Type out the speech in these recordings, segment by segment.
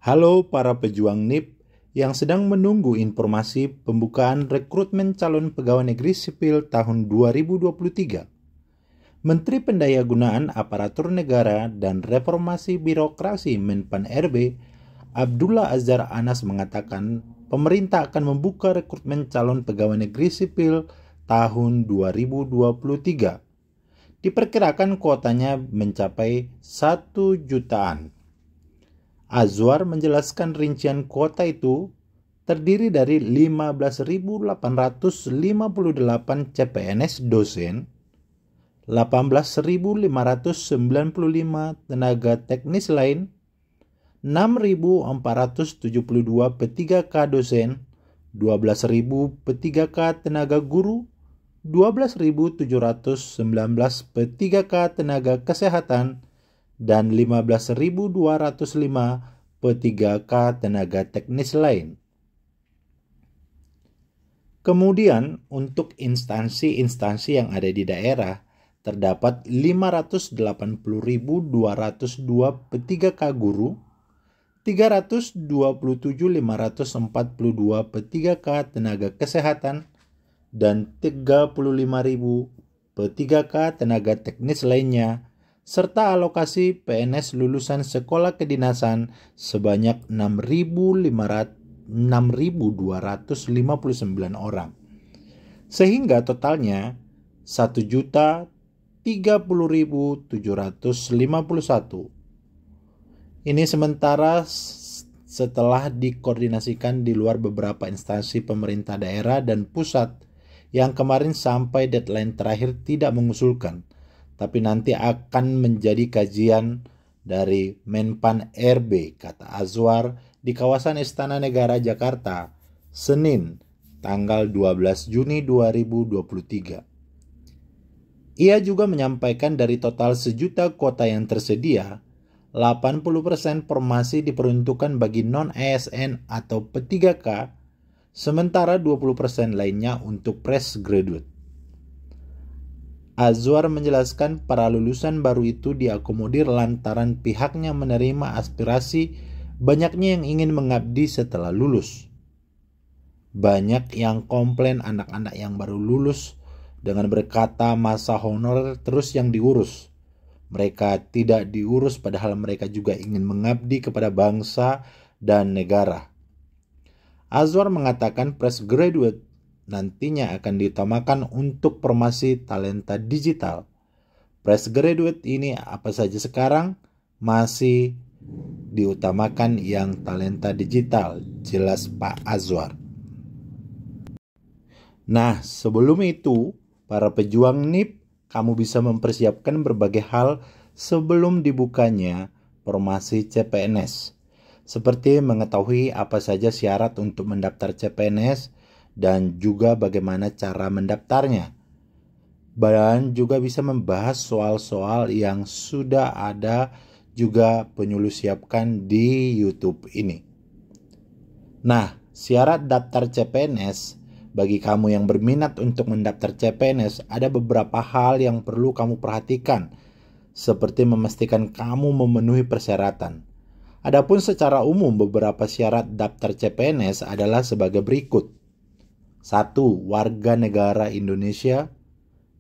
Halo para pejuang NIP yang sedang menunggu informasi pembukaan rekrutmen calon pegawai negeri sipil tahun 2023. Menteri Pendayagunaan Aparatur Negara dan Reformasi Birokrasi Menpan RB, Abdullah Azhar Anas mengatakan pemerintah akan membuka rekrutmen calon pegawai negeri sipil tahun 2023. Diperkirakan kuotanya mencapai 1 jutaan. Azwar menjelaskan rincian kuota itu terdiri dari 15.858 CPNS dosen, 18.595 tenaga teknis lain, 6.472 P3K dosen, 12.000 P3K tenaga guru, 12.719 P3K tenaga kesehatan, dan 15.205 P3K tenaga teknis lain. Kemudian untuk instansi-instansi yang ada di daerah, terdapat 580.202 P3K guru, 327.542 P3K tenaga kesehatan, dan 35.000 P3K tenaga teknis lainnya, serta alokasi PNS lulusan sekolah kedinasan sebanyak 6.259 orang. Sehingga totalnya 1.030.751. Ini sementara setelah dikoordinasikan di luar beberapa instansi pemerintah daerah dan pusat yang kemarin sampai deadline terakhir tidak mengusulkan, tapi nanti akan menjadi kajian dari Menpan RB, kata Azwar di kawasan Istana Negara Jakarta, Senin, tanggal 12 Juni 2023. Ia juga menyampaikan dari total 1 juta kuota yang tersedia, 80% formasi diperuntukkan bagi non-ASN atau P3K, sementara 20% lainnya untuk fresh graduate. Azwar menjelaskan para lulusan baru itu diakomodir lantaran pihaknya menerima aspirasi banyaknya yang ingin mengabdi setelah lulus. Banyak yang komplain anak-anak yang baru lulus dengan berkata masa honorer terus yang diurus. Mereka tidak diurus padahal mereka juga ingin mengabdi kepada bangsa dan negara. Azwar mengatakan fresh graduate nantinya akan diutamakan untuk promosi talenta digital. Fresh graduate ini apa saja sekarang masih diutamakan yang talenta digital, jelas Pak Azwar. Nah, sebelum itu, para pejuang NIP, kamu bisa mempersiapkan berbagai hal sebelum dibukanya promosi CPNS. Seperti mengetahui apa saja syarat untuk mendaftar CPNS, dan juga bagaimana cara mendaftarnya. Dan juga bisa membahas soal-soal yang sudah ada juga penyuluh siapkan di YouTube ini. Nah, syarat daftar CPNS bagi kamu yang berminat untuk mendaftar CPNS, ada beberapa hal yang perlu kamu perhatikan, seperti memastikan kamu memenuhi persyaratan. Adapun secara umum beberapa syarat daftar CPNS adalah sebagai berikut. 1. Warga negara Indonesia.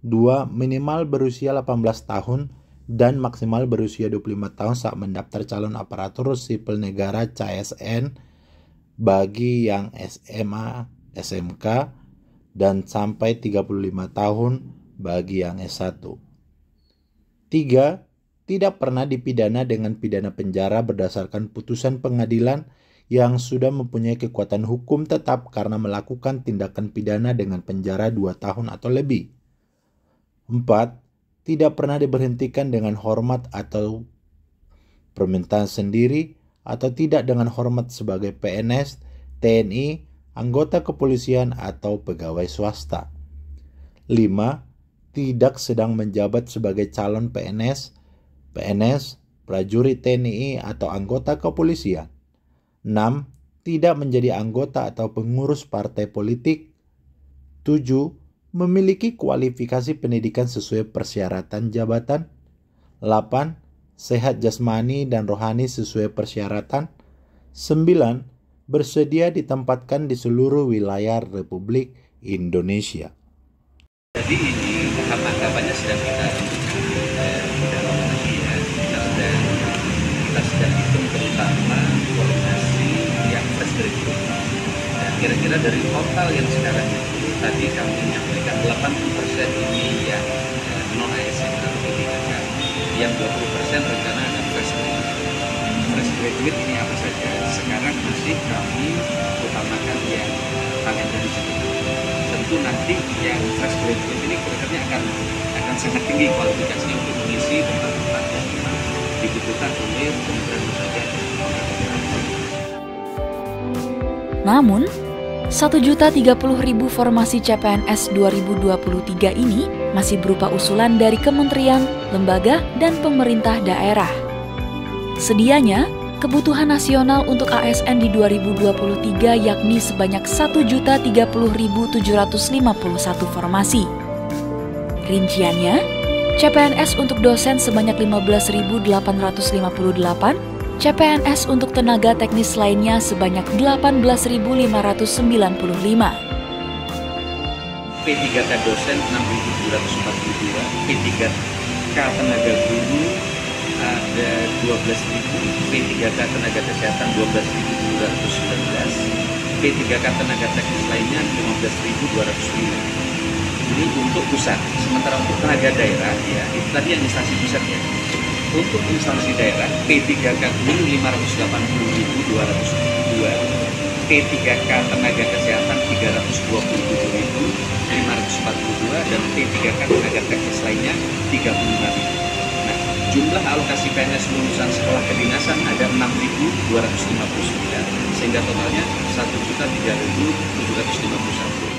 2. Minimal berusia 18 tahun dan maksimal berusia 25 tahun saat mendaftar calon aparatur sipil negara CASN bagi yang SMA, SMK, dan sampai 35 tahun bagi yang S1. 3. Tidak pernah dipidana dengan pidana penjara berdasarkan putusan pengadilan yang sudah mempunyai kekuatan hukum tetap karena melakukan tindakan pidana dengan penjara 2 tahun atau lebih. 4. Tidak pernah diberhentikan dengan hormat atau permintaan sendiri atau tidak dengan hormat sebagai PNS, TNI, anggota kepolisian atau pegawai swasta. 5. Tidak sedang menjabat sebagai calon PNS, prajurit TNI atau anggota kepolisian. 6. Tidak menjadi anggota atau pengurus partai politik. 7. Memiliki kualifikasi pendidikan sesuai persyaratan jabatan. 8. Sehat jasmani dan rohani sesuai persyaratan. 9. Bersedia ditempatkan di seluruh wilayah Republik Indonesia. Jadi ini tahapan-tahapannya sedang kita tidak lama lagi ya. Kita sedang hitung terutama koordinasi yang fresh graduate. Dan kira-kira dari total yang sekarang itu tadi kami menyampaikan 80% ini yang non ASN atau P3K, yang 20% rencana akan fresh graduate. Fresh graduate ini apa saja? Sekarang masih kami utamakan yang talent dari situ. Tentu nanti yang fresh graduate ini kira-kira akan sangat tinggi kualifikasinya untuk mengisi tempat-tempat yang memang dibutuhkan oleh Kementerian Lembaga dan Lembaga. Namun, 1.030.000 formasi CPNS 2023 ini masih berupa usulan dari kementerian, lembaga, dan pemerintah daerah. Sedianya, kebutuhan nasional untuk ASN di 2023 yakni sebanyak 1.030.751 formasi. Rinciannya, CPNS untuk dosen sebanyak 15.858, CPNS untuk tenaga teknis lainnya sebanyak 18.595. P3K dosen 6.742, P3K tenaga guru ada 12.000, P3K tenaga kesehatan 12.719, P3K tenaga teknis lainnya 15.205. Ini untuk pusat. Sementara untuk tenaga daerah ya, itu tadi yang instansi pusat ya. Untuk instansi daerah P3K guru 580.202, P3K tenaga kesehatan 327.542 dan P3K tenaga teknis lainnya 35.000. Nah, jumlah alokasi PNS lulusan sekolah kedinasan ada 6.259 sehingga totalnya 1.003.751.